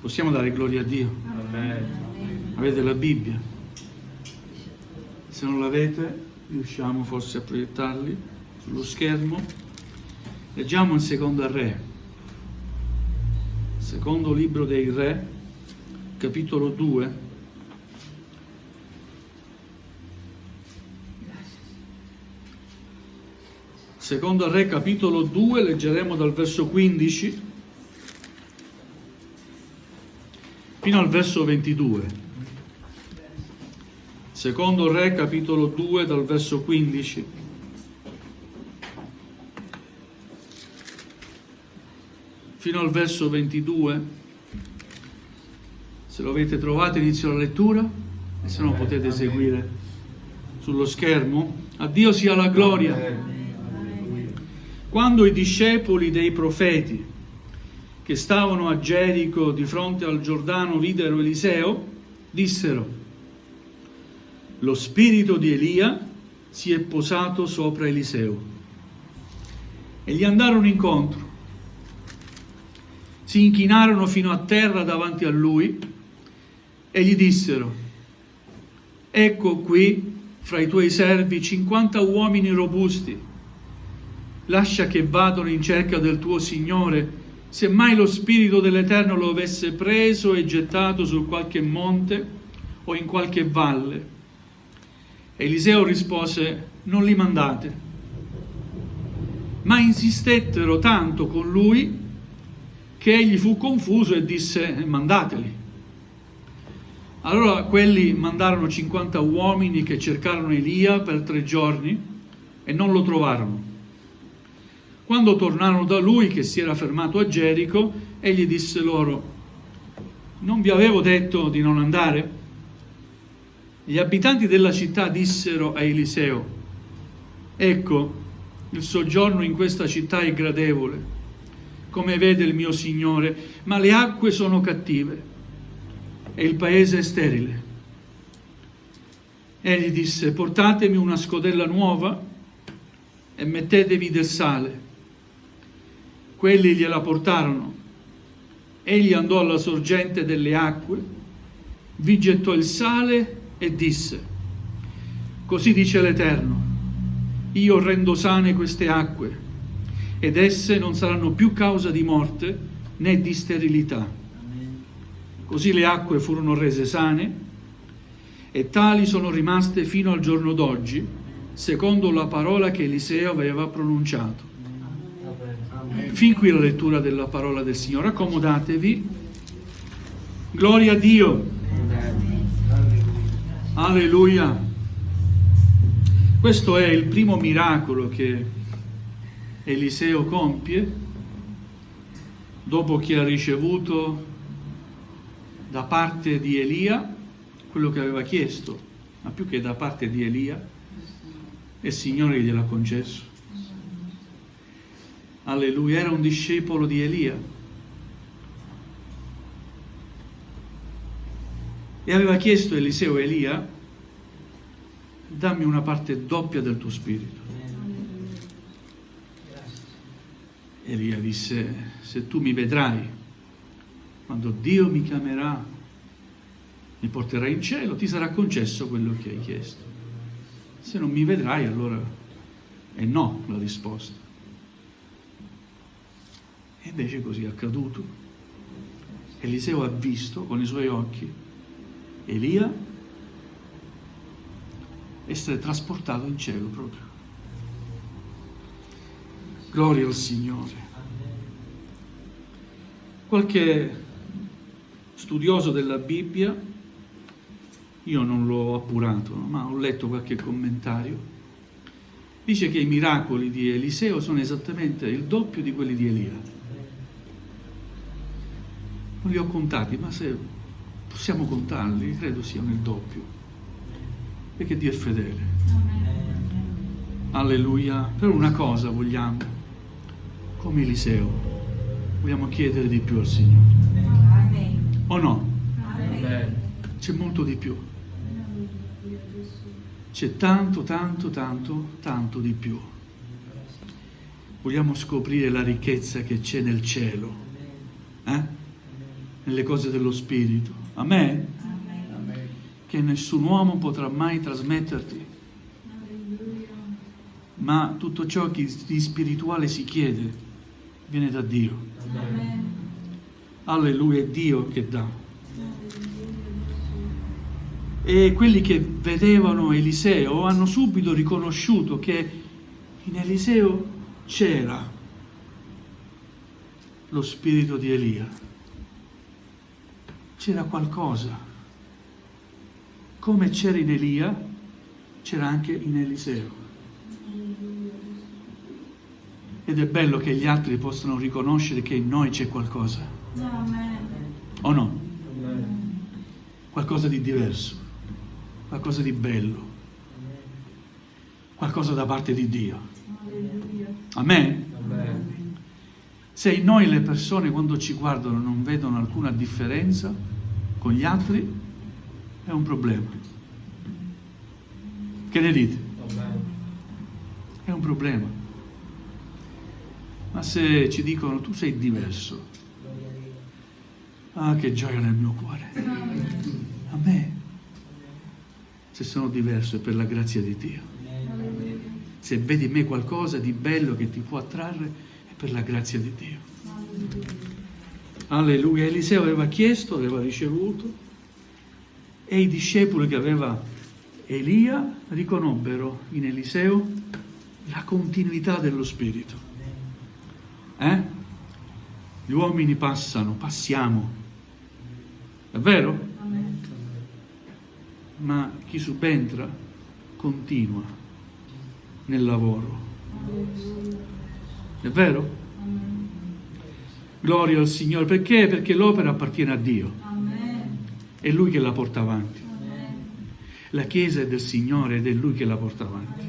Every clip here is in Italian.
Possiamo dare gloria a Dio? Amen. Avete la Bibbia? Se non l'avete, riusciamo forse a proiettarli sullo schermo. Leggiamo in Seconda Re, secondo libro dei Re, capitolo 2. Seconda Re, capitolo 2, leggeremo dal verso 15 fino al verso 22. Secondo Re, capitolo 2, dal verso 15 fino al verso 22. Se lo avete trovato, inizio la lettura, e se no potete seguire sullo schermo. A Dio sia la gloria. Quando i discepoli dei profeti che stavano a Gerico di fronte al Giordano videro Eliseo, dissero: lo spirito di Elia si è posato sopra Eliseo. E gli andarono incontro, si inchinarono fino a terra davanti a lui e gli dissero: ecco qui fra i tuoi servi 50 uomini robusti, lascia che vadano in cerca del tuo Signore, se mai lo Spirito dell'Eterno lo avesse preso e gettato su qualche monte o in qualche valle. Eliseo rispose: non li mandate. Ma insistettero tanto con lui che egli fu confuso e disse: mandateli. Allora quelli mandarono 50 uomini che cercarono Elia per 3 giorni e non lo trovarono. Quando tornarono da lui, che si era fermato a Gerico, egli disse loro: non vi avevo detto di non andare? Gli abitanti della città dissero a Eliseo: ecco, il soggiorno in questa città è gradevole, come vede il mio Signore, ma le acque sono cattive e il paese è sterile. Egli disse: portatemi una scodella nuova e mettetevi del sale. Quelli gliela portarono. Egli andò alla sorgente delle acque, vi gettò il sale e disse: così dice l'Eterno, io rendo sane queste acque, ed esse non saranno più causa di morte né di sterilità. Così le acque furono rese sane, e tali sono rimaste fino al giorno d'oggi, secondo la parola che Eliseo aveva pronunciato. Fin qui la lettura della parola del Signore. Accomodatevi. Gloria a Dio. Alleluia. Questo è il primo miracolo che Eliseo compie dopo che ha ricevuto da parte di Elia quello che aveva chiesto, ma più che da parte di Elia, il Signore gliel'ha concesso. Alleluia, era un discepolo di Elia e aveva chiesto a Eliseo: Elia, dammi una parte doppia del tuo spirito. Elia disse: se tu mi vedrai quando Dio mi chiamerà, mi porterai in cielo, ti sarà concesso quello che hai chiesto. Se non mi vedrai, allora è no la risposta. E invece così è accaduto. Eliseo ha visto con i suoi occhi Elia essere trasportato in cielo proprio. Gloria al Signore. Qualche studioso della Bibbia, io non l'ho appurato, ma ho letto qualche commentario, dice che i miracoli di Eliseo sono esattamente il doppio di quelli di Elia. Non li ho contati, ma se possiamo contarli, credo siano il doppio, perché Dio è fedele. Alleluia. Per una cosa vogliamo, come Eliseo, vogliamo chiedere di più al Signore. O no? C'è molto di più. C'è tanto, tanto, tanto, tanto di più. Vogliamo scoprire la ricchezza che c'è nel cielo. Nel nelle cose dello Spirito. Amen? Amen. Che nessun uomo potrà mai trasmetterti, ma tutto ciò che di spirituale si chiede viene da Dio. Amen. Alleluia, è Dio che dà. E quelli che vedevano Eliseo hanno subito riconosciuto che in Eliseo c'era lo spirito di Elia. C'era qualcosa. Come c'era in Elia, c'era anche in Eliseo. Ed è bello che gli altri possano riconoscere che in noi c'è qualcosa. O no? Qualcosa di diverso, qualcosa di bello, qualcosa da parte di Dio. Amen? Amen. Se in noi le persone quando ci guardano non vedono alcuna differenza con gli altri, è un problema. Che ne dite? Amen. È un problema. Ma se ci dicono tu sei diverso, ah, che gioia nel mio cuore. A me, se sono diverso è per la grazia di Dio. Se vedi in me qualcosa di bello che ti può attrarre è per la grazia di Dio. Alleluia. Eliseo aveva chiesto, aveva ricevuto, e i discepoli che aveva Elia riconobbero in Eliseo la continuità dello Spirito. Gli uomini passano, passiamo, è vero? Amen. Ma chi subentra continua nel lavoro, è vero? Amen. Gloria al Signore, perché? Perché l'opera appartiene a Dio, Amen. è Lui che la porta avanti. Amen. La Chiesa è del Signore ed è Lui che la porta avanti.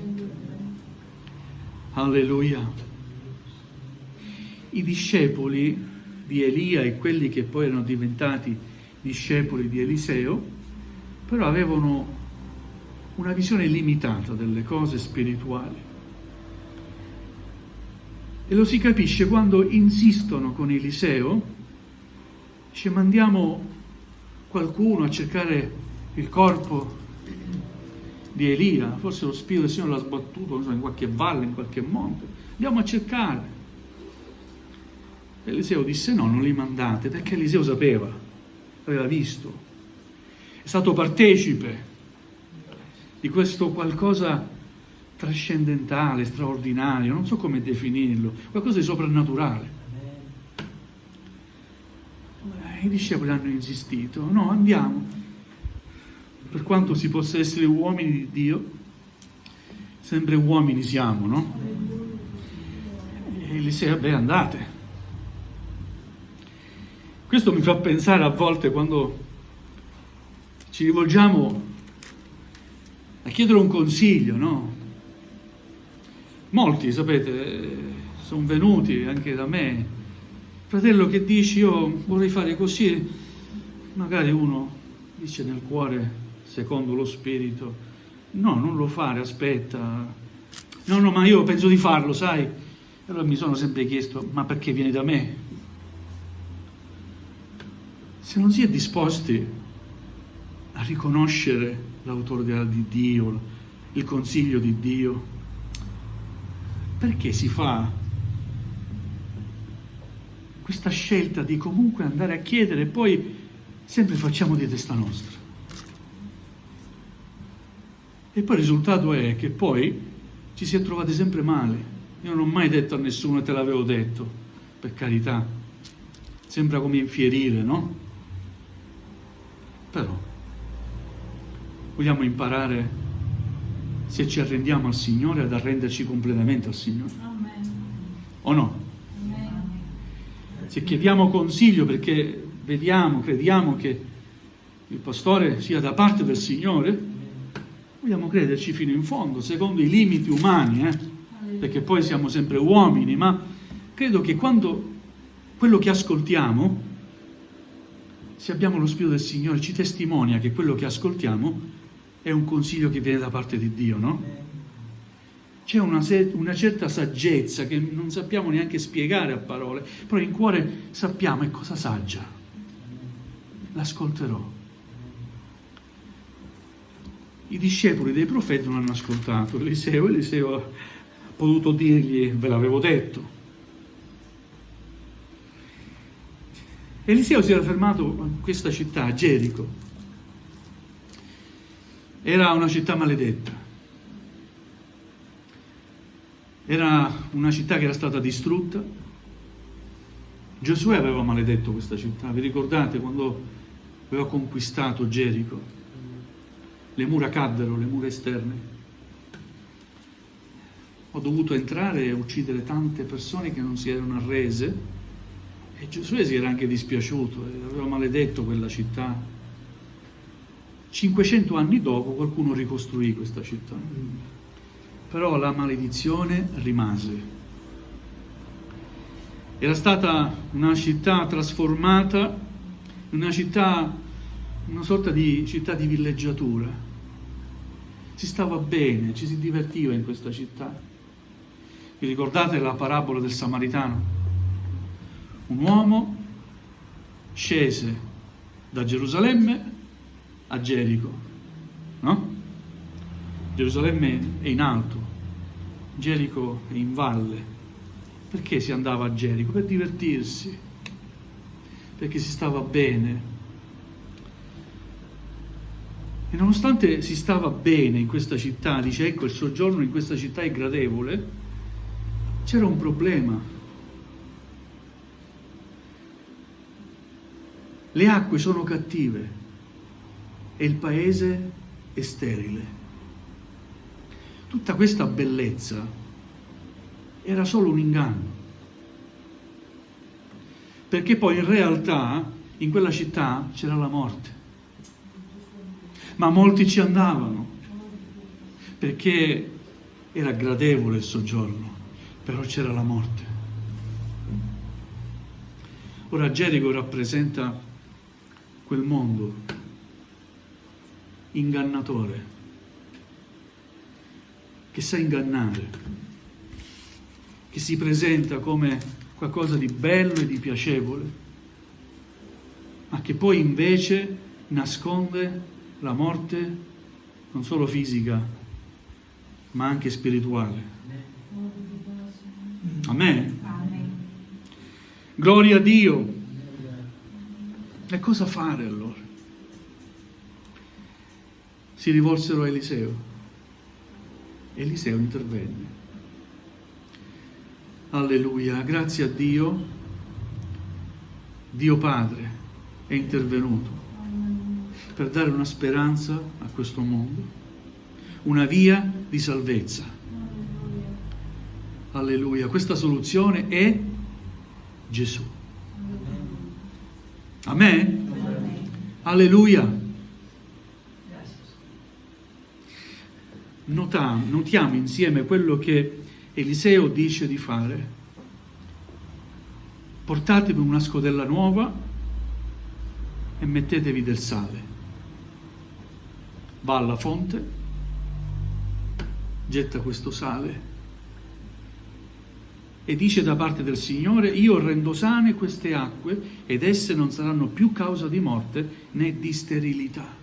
Alleluia. I discepoli di Elia e quelli che poi erano diventati discepoli di Eliseo, però avevano una visione limitata delle cose spirituali. E lo si capisce quando insistono con Eliseo, dice mandiamo qualcuno a cercare il corpo di Elia, forse lo Spirito del Signore l'ha sbattuto, non so, in qualche valle, in qualche monte, andiamo a cercare. Eliseo disse no, non li mandate, perché Eliseo sapeva, aveva visto, è stato partecipe di questo qualcosa trascendentale, straordinario, non so come definirlo, qualcosa di soprannaturale. I discepoli hanno insistito, no, andiamo, per quanto si possa essere uomini di Dio, sempre uomini siamo, no? E Eliseo, beh, andate. Questo mi fa pensare a volte quando ci rivolgiamo a chiedere un consiglio, no? Molti, sapete, sono venuti anche da me. Fratello, che dici? Io vorrei fare così. Magari uno dice nel cuore, secondo lo Spirito, no, non lo fare, aspetta. No, ma io penso di farlo, sai? Allora mi sono sempre chiesto, ma perché viene da me? Se non si è disposti a riconoscere l'autorità di Dio, il consiglio di Dio, perché si fa questa scelta di comunque andare a chiedere e poi sempre facciamo di testa nostra? E poi il risultato è che poi ci si è trovati sempre male. Io non ho mai detto a nessuno te l'avevo detto, per carità. Sembra come infierire, no? Però vogliamo imparare, se ci arrendiamo al Signore, ad arrenderci completamente al Signore. Amen. O no? Amen. Se chiediamo consiglio perché vediamo, crediamo che il pastore sia da parte del Signore, vogliamo crederci fino in fondo, secondo i limiti umani, perché poi siamo sempre uomini, ma credo che quando quello che ascoltiamo, se abbiamo lo Spirito del Signore, ci testimonia che quello che ascoltiamo è un consiglio che viene da parte di Dio, no? C'è una certa saggezza che non sappiamo neanche spiegare a parole, però in cuore sappiamo è cosa saggia. l'ascolterò. I discepoli dei profeti non hanno ascoltato Eliseo ha potuto dirgli: ve l'avevo detto. Eliseo si era fermato in questa città, a Gerico. Era una città maledetta. Era una città che era stata distrutta. Giosuè aveva maledetto questa città. Vi ricordate quando aveva conquistato Gerico? Le mura caddero, le mura esterne. Ho dovuto entrare e uccidere tante persone che non si erano arrese, e Giosuè si era anche dispiaciuto, aveva maledetto quella città. 500 anni dopo qualcuno ricostruì questa città, però la maledizione rimase. Era stata una città trasformata in una sorta di città di villeggiatura. Si stava bene, ci si divertiva in questa città. Vi ricordate la parabola del Samaritano? Un uomo scese da Gerusalemme a Gerico, no? Gerusalemme è in alto, Gerico è in valle. Perché si andava a Gerico? Per divertirsi, perché si stava bene. E nonostante si stava bene in questa città, dice, ecco, il soggiorno in questa città è gradevole, c'era un problema. Le acque sono cattive e il paese è sterile. Tutta questa bellezza era solo un inganno, perché poi in realtà in quella città c'era la morte. Ma molti ci andavano perché era gradevole il soggiorno, però c'era la morte. Ora Gerico rappresenta quel mondo ingannatore che sa ingannare, che si presenta come qualcosa di bello e di piacevole, ma che poi invece nasconde la morte non solo fisica, ma anche spirituale. Amen. Gloria a Dio. E cosa fare allora? Si rivolsero a Eliseo. Eliseo intervenne. Alleluia, grazie a Dio, Dio Padre è intervenuto per dare una speranza a questo mondo, una via di salvezza. Alleluia, questa soluzione è Gesù. Amen? Alleluia. Notiamo insieme quello che Eliseo dice di fare. Portatevi una scodella nuova e mettetevi del sale. Va alla fonte, getta questo sale e dice da parte del Signore: io rendo sane queste acque ed esse non saranno più causa di morte né di sterilità.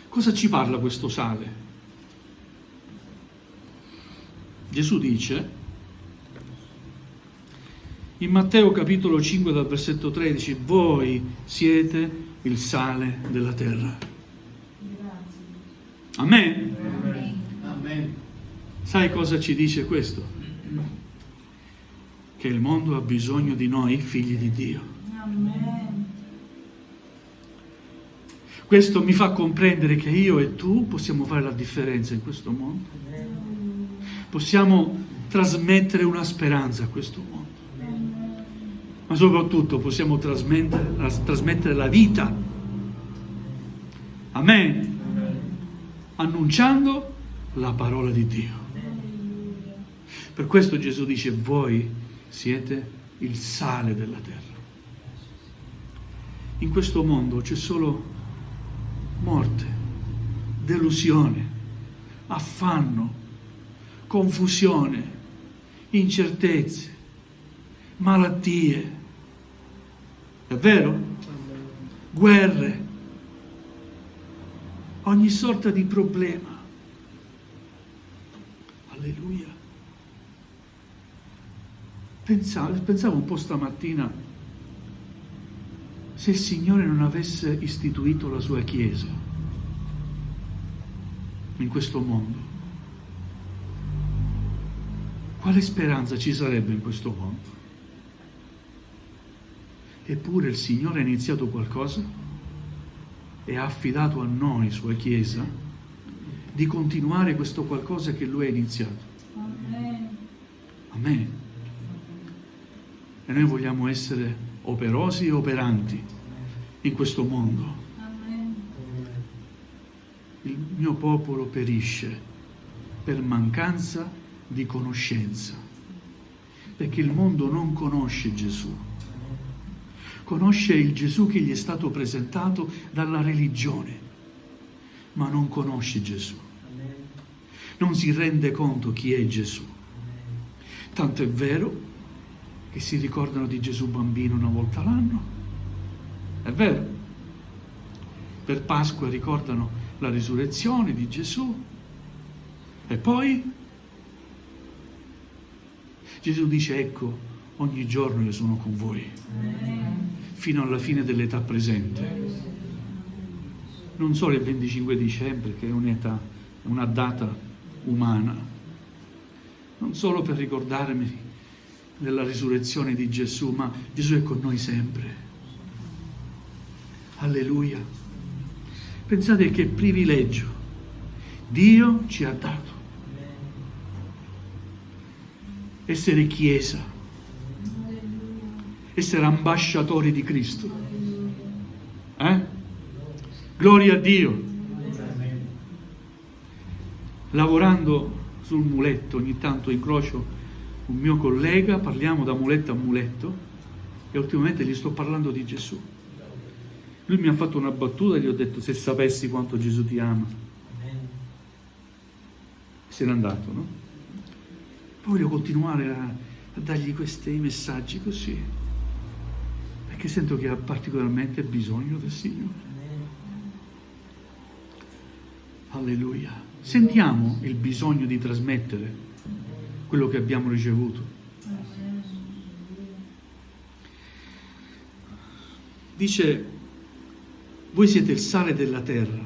Cosa ci parla questo sale? Gesù dice in Matteo capitolo 5 dal versetto 13: voi siete il sale della terra. Amen. Amen. Sai cosa ci dice questo? Che il mondo ha bisogno di noi, figli di Dio. Amen. Questo mi fa comprendere che io e tu possiamo fare la differenza in questo mondo. Possiamo trasmettere una speranza a questo mondo. Ma soprattutto possiamo trasmettere la vita. Amen. Annunciando la parola di Dio. Per questo Gesù dice: voi siete il sale della terra. In questo mondo c'è solo morte, delusione, affanno, confusione, incertezze, malattie. È vero? Guerre, ogni sorta di problema. Alleluia. Pensavo un po' stamattina, se il Signore non avesse istituito la sua Chiesa in questo mondo, quale speranza ci sarebbe in questo mondo? Eppure il Signore ha iniziato qualcosa e ha affidato a noi, sua Chiesa, di continuare questo qualcosa che Lui ha iniziato. Amen. Amen. E noi vogliamo essere operosi e operanti in questo mondo. Amen. Il mio popolo perisce per mancanza di conoscenza, perché il mondo non conosce Gesù. Conosce il Gesù che gli è stato presentato dalla religione, ma non conosce Gesù. Non si rende conto chi è Gesù. Tanto è vero che si ricordano di Gesù bambino una volta l'anno. È vero. Per Pasqua ricordano la risurrezione di Gesù. E poi Gesù dice: ecco, ogni giorno io sono con voi, fino alla fine dell'età presente. Non solo il 25 dicembre, che è un'età, una data umana, non solo per ricordarmi della risurrezione di Gesù, ma Gesù è con noi sempre. Alleluia. Pensate che privilegio Dio ci ha dato. Essere Chiesa, essere ambasciatori di Cristo. Gloria a Dio. Lavorando sul muletto, ogni tanto incrocio un mio collega, parliamo da muletto a muletto e ultimamente gli sto parlando di Gesù. Lui mi ha fatto una battuta e gli ho detto: se sapessi quanto Gesù ti ama. Se n'è andato, no? Poi voglio continuare a dargli questi messaggi così, perché sento che ha particolarmente bisogno del Signore. Alleluia. Sentiamo il bisogno di trasmettere quello che abbiamo ricevuto. Dice: voi siete il sale della terra.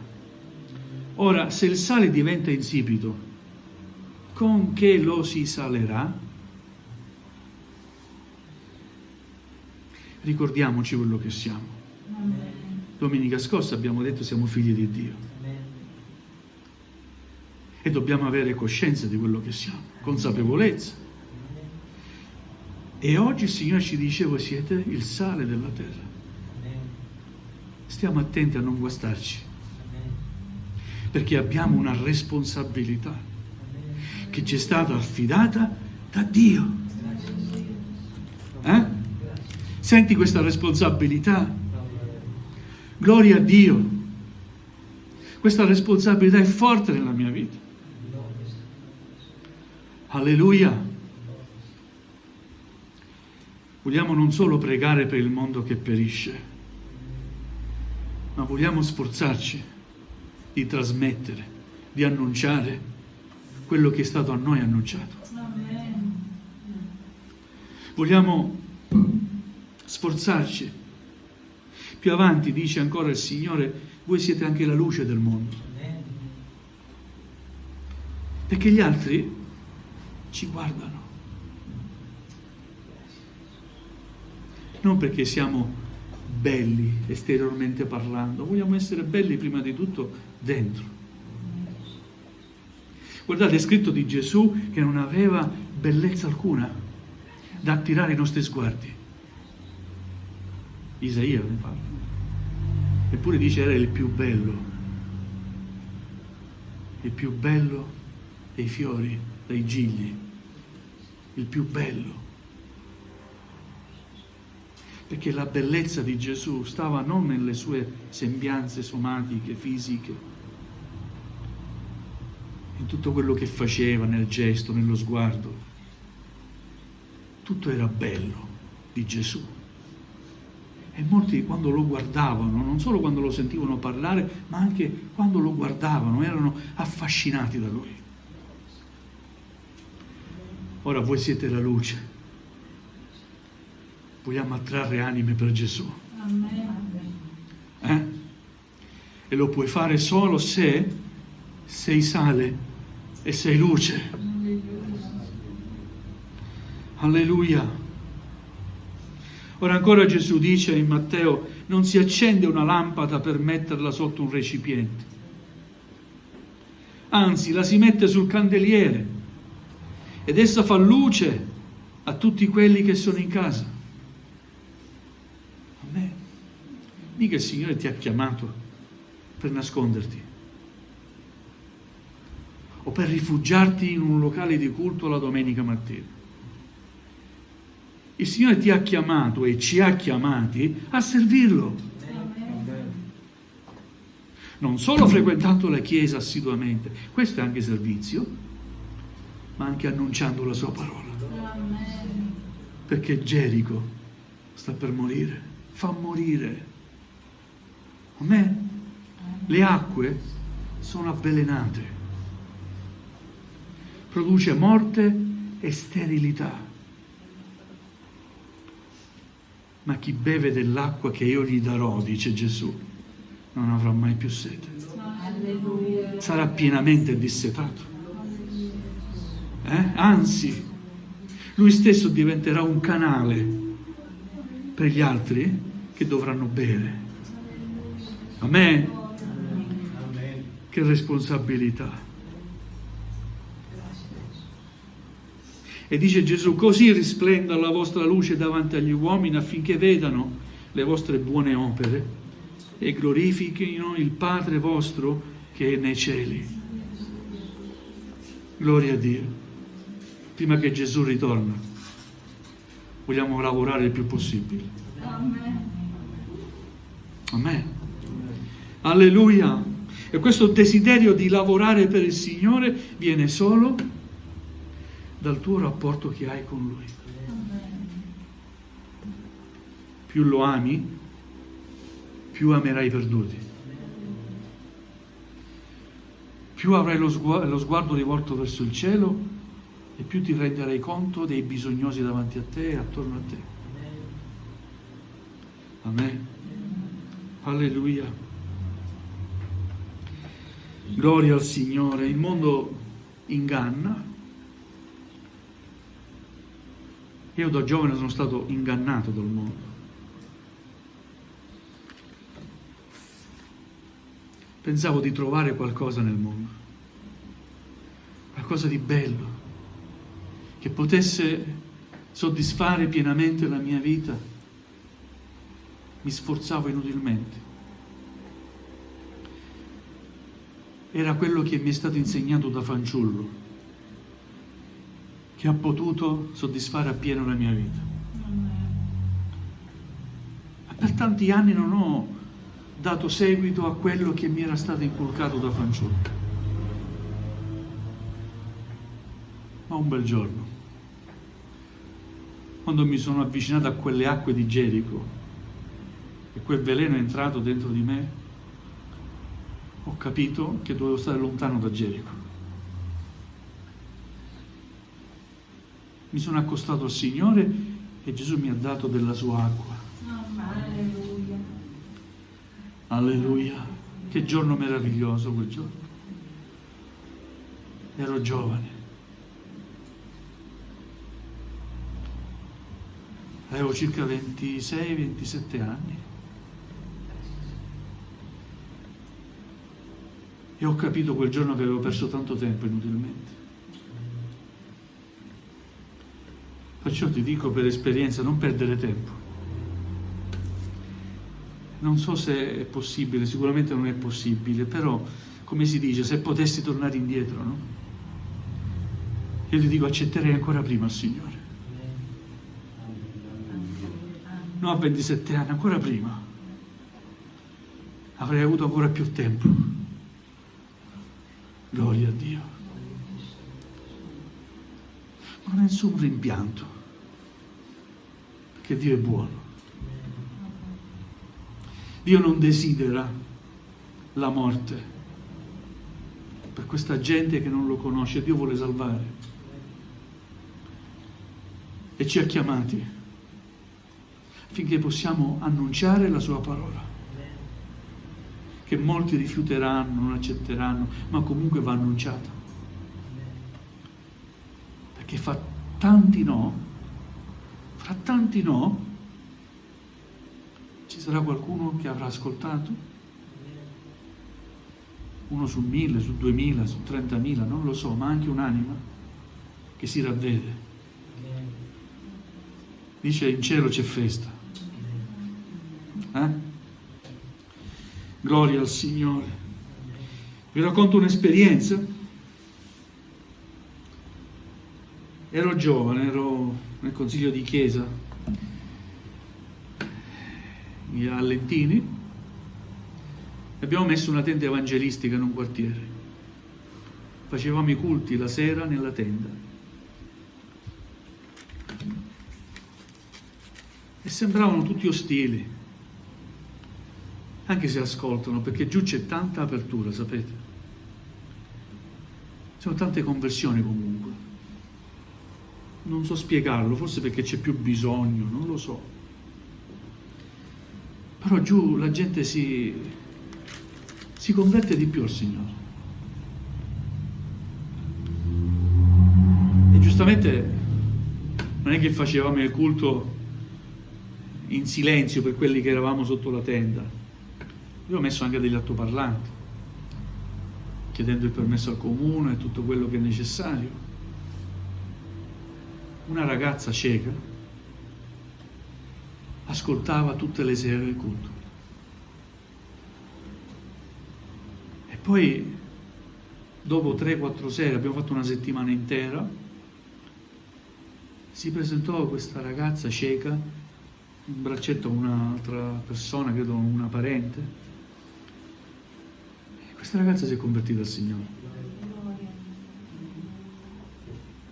Ora, se il sale diventa insipido, con che lo si salerà? Ricordiamoci quello che siamo. Domenica scorsa abbiamo detto: siamo figli di Dio. E dobbiamo avere coscienza di quello che siamo, consapevolezza. E oggi il Signore ci dice: voi siete il sale della terra. Stiamo attenti a non guastarci, perché abbiamo una responsabilità che ci è stata affidata da Dio. Senti questa responsabilità? Gloria a Dio. Questa responsabilità è forte nella mia vita. Alleluia. Vogliamo non solo pregare per il mondo che perisce, ma vogliamo sforzarci di trasmettere, di annunciare quello che è stato a noi annunciato. Vogliamo sforzarci. Più avanti dice ancora il Signore: voi siete anche la luce del mondo. Perché gli altri ci guardano. Non perché siamo belli esteriormente parlando, vogliamo essere belli prima di tutto dentro. Guardate, è scritto di Gesù che non aveva bellezza alcuna da attirare i nostri sguardi. Isaia ne parla. Eppure dice: era il più bello dei fiori, dei gigli, il più bello. Perché la bellezza di Gesù stava non nelle sue sembianze somatiche, fisiche, in tutto quello che faceva, nel gesto, nello sguardo. Tutto era bello di Gesù. E molti quando lo guardavano, non solo quando lo sentivano parlare, ma anche quando lo guardavano, erano affascinati da lui. Ora voi siete la luce. Vogliamo attrarre anime per Gesù. E lo puoi fare solo se sei sale e sei luce. Alleluia. Ora ancora Gesù dice in Matteo: non si accende una lampada per metterla sotto un recipiente, anzi la si mette sul candeliere ed essa fa luce a tutti quelli che sono in casa. Amen. Mica il Signore ti ha chiamato per nasconderti o per rifugiarti in un locale di culto la domenica mattina. Il Signore ti ha chiamato e ci ha chiamati a servirlo. Non solo frequentando la Chiesa assiduamente, questo è anche servizio, ma anche annunciando la sua parola. Perché Gerico sta per morire, fa morire. Amen. Le acque sono avvelenate, produce morte e sterilità. Ma chi beve dell'acqua che io gli darò, dice Gesù, non avrà mai più sete. Sarà pienamente dissetato. Anzi, lui stesso diventerà un canale per gli altri che dovranno bere. Amen. Che responsabilità. E dice Gesù: così risplenda la vostra luce davanti agli uomini, affinché vedano le vostre buone opere e glorifichino il Padre vostro che è nei cieli. Gloria a Dio. Prima che Gesù ritorna, vogliamo lavorare il più possibile. Amen. Alleluia. E questo desiderio di lavorare per il Signore viene solo dal tuo rapporto che hai con Lui. Più lo ami, più amerai i perduti. Più avrai lo sguardo rivolto verso il cielo e più ti renderai conto dei bisognosi davanti a te e attorno a te. Amen. Alleluia. Gloria al Signore. Il mondo inganna. Io da giovane sono stato ingannato dal mondo. Pensavo di trovare qualcosa nel mondo, qualcosa di bello, che potesse soddisfare pienamente la mia vita. Mi sforzavo inutilmente. Era quello che mi è stato insegnato da fanciullo, che ha potuto soddisfare appieno la mia vita. Ma per tanti anni non ho dato seguito a quello che mi era stato inculcato da fanciullo. Ma un bel giorno, quando mi sono avvicinato a quelle acque di Gerico e quel veleno è entrato dentro di me, ho capito che dovevo stare lontano da Gerico. Mi sono accostato al Signore e Gesù mi ha dato della sua acqua. Alleluia. Alleluia. Che giorno meraviglioso quel giorno. Ero giovane. Avevo circa 26-27 anni. E ho capito quel giorno che avevo perso tanto tempo inutilmente. Perciò ti dico per esperienza, non perdere tempo. Non so se è possibile, sicuramente non è possibile, però, come si dice, se potessi tornare indietro, no? Io ti dico, accetterei ancora prima il Signore. No, a 27 anni, ancora prima. Avrei avuto ancora più tempo. Gloria a Dio. Ma nessun rimpianto, perché Dio è buono. Dio non desidera la morte per questa gente che non lo conosce. Dio vuole salvare e ci ha chiamati affinché possiamo annunciare la sua parola, che molti rifiuteranno, non accetteranno, ma comunque va annunciata, perché fra tanti no ci sarà qualcuno che avrà ascoltato, 1 su 1000, su 2000, su 30.000, non lo so, ma anche un'anima che si ravvede. Dice: in cielo c'è festa. Gloria al Signore. Vi racconto un'esperienza. Ero giovane, ero nel consiglio di chiesa a Lentini e abbiamo messo una tenda evangelistica in un quartiere. Facevamo i culti la sera nella tenda e sembravano tutti ostili, anche se ascoltano, perché giù c'è tanta apertura, sapete? Ci sono tante conversioni comunque. Non so spiegarlo, forse perché c'è più bisogno, non lo so. Però giù la gente si converte di più al Signore. E giustamente non è che facevamo il culto in silenzio per quelli che eravamo sotto la tenda. Io ho messo anche degli altoparlanti, chiedendo il permesso al comune e tutto quello che è necessario. Una ragazza cieca ascoltava tutte le sere il culto. E poi, dopo 3-4 sere, abbiamo fatto una settimana intera, si presentò questa ragazza cieca, un braccetto a un'altra persona, credo una parente. E questa ragazza si è convertita al Signore.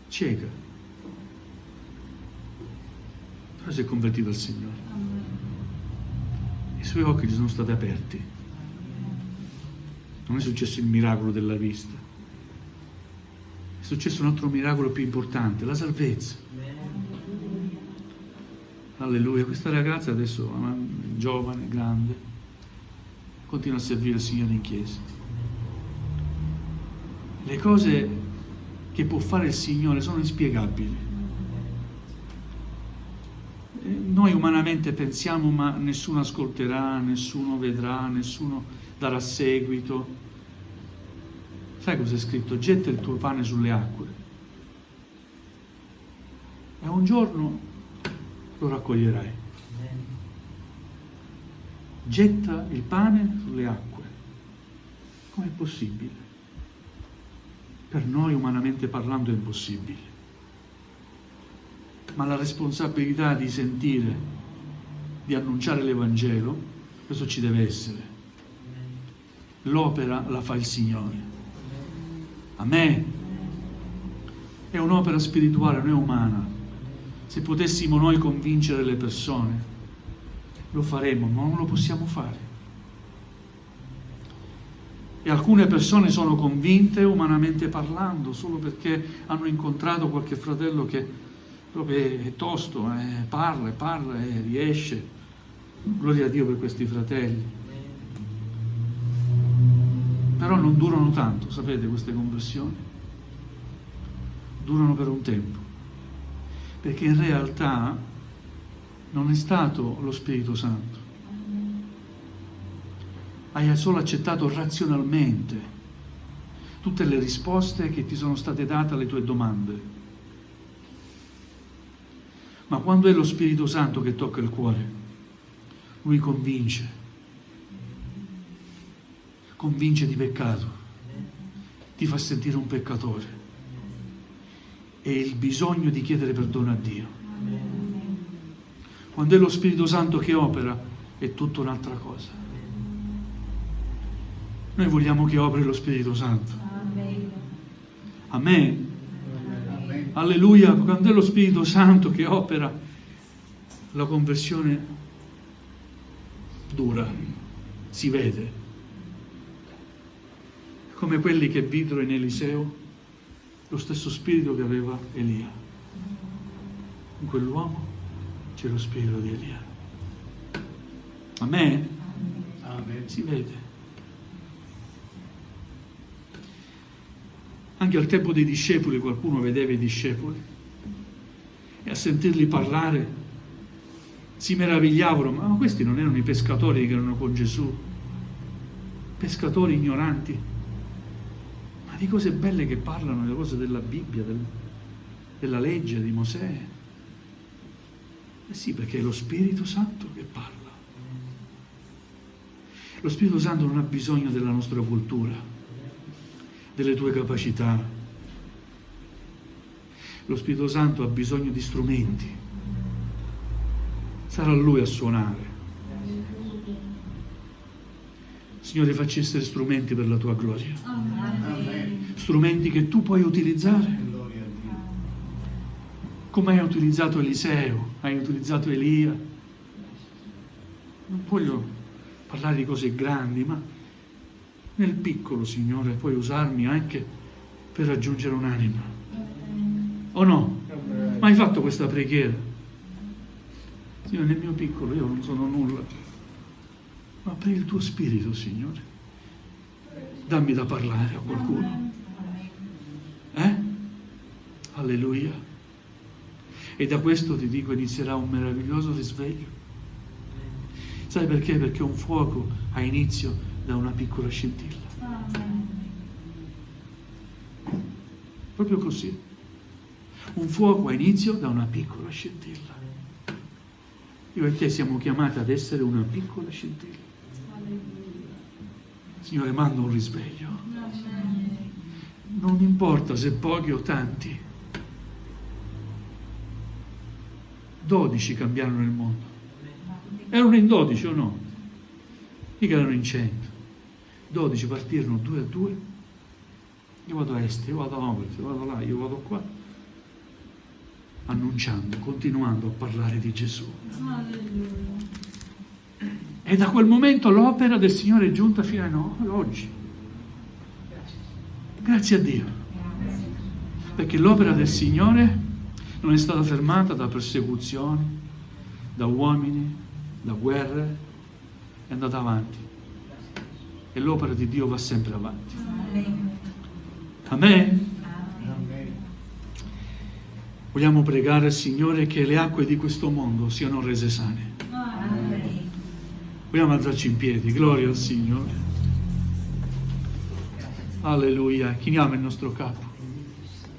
Cieca. Però si è convertito al Signore. I suoi occhi gli sono stati aperti. Non è successo il miracolo della vista. È successo un altro miracolo più importante, la salvezza. Alleluia. Questa ragazza adesso è giovane, grande, continua a servire il Signore in chiesa. Le cose che può fare il Signore sono inspiegabili. Noi umanamente pensiamo, ma nessuno ascolterà, nessuno vedrà, nessuno darà seguito. Sai cosa è scritto? Getta il tuo pane sulle acque e un giorno lo raccoglierai. Getta il pane sulle acque. Com'è possibile? Per noi umanamente parlando è impossibile. Ma la responsabilità di sentire, di annunciare l'Evangelo, questo ci deve essere. L'opera la fa il Signore. Amen. È un'opera spirituale, non è umana. Se potessimo noi convincere le persone, lo faremmo, ma non lo possiamo fare. E alcune persone sono convinte, umanamente parlando, solo perché hanno incontrato qualche fratello che proprio è tosto, parla e riesce. Gloria a Dio per questi fratelli. Però non durano tanto, sapete, queste conversioni. Durano per un tempo. Perché in realtà non è stato lo Spirito Santo. Hai solo accettato razionalmente tutte le risposte che ti sono state date alle tue domande. Ma quando è lo Spirito Santo che tocca il cuore, Lui convince di peccato, ti fa sentire un peccatore e il bisogno di chiedere perdono a Dio. Quando è lo Spirito Santo che opera, è tutta un'altra cosa. Noi vogliamo che operi lo Spirito Santo. Amen. Alleluia. Quando è lo Spirito Santo che opera, la conversione dura. si vede, come quelli che videro in Eliseo lo stesso spirito che aveva Elia. In quell'uomo c'è lo spirito di Elia. Amen? Amen. Si vede. Anche al tempo dei discepoli qualcuno vedeva i discepoli e a sentirli parlare si meravigliavano, ma questi non erano i pescatori che erano con Gesù, pescatori ignoranti, ma di cose belle che parlano, le cose della Bibbia, della legge di Mosè. Eh sì, perché è lo Spirito Santo che parla. Lo Spirito Santo non ha bisogno della nostra cultura, delle tue capacità. Lo Spirito Santo ha bisogno di strumenti. Sarà Lui a suonare. Signore, facci essere strumenti per la Tua gloria. Amen. Strumenti che Tu puoi utilizzare. Come hai utilizzato Eliseo, hai utilizzato Elia. Non voglio parlare di cose grandi, ma nel piccolo, Signore, puoi usarmi anche per raggiungere un'anima. O no? Ma hai fatto questa preghiera? Signore, nel mio piccolo io non sono nulla, ma per il Tuo Spirito, Signore, dammi da parlare a qualcuno. Alleluia. E da questo ti dico, inizierà un meraviglioso risveglio. Sai perché? Perché un fuoco ha inizio da una piccola scintilla. Proprio così. Un fuoco ha inizio da una piccola scintilla. Io e te siamo chiamati ad essere una piccola scintilla. Signore, manda un risveglio. Non importa se pochi o tanti. 12 cambiarono il mondo. Erano in 12 o no? Mica erano in 100. 12 partirono 2 a 2. Io vado a est, io vado a ovest, io vado là, io vado qua. Annunciando, continuando a parlare di Gesù. E da quel momento l'opera del Signore è giunta fino a oggi. Grazie a Dio. Perché l'opera del Signore non è stata fermata da persecuzioni, da uomini, da guerre, è andata avanti. E l'opera di Dio va sempre avanti. Amen. Vogliamo pregare al Signore che le acque di questo mondo siano rese sane. Vogliamo alzarci in piedi, gloria al Signore. Alleluia. Chiniamo il nostro capo.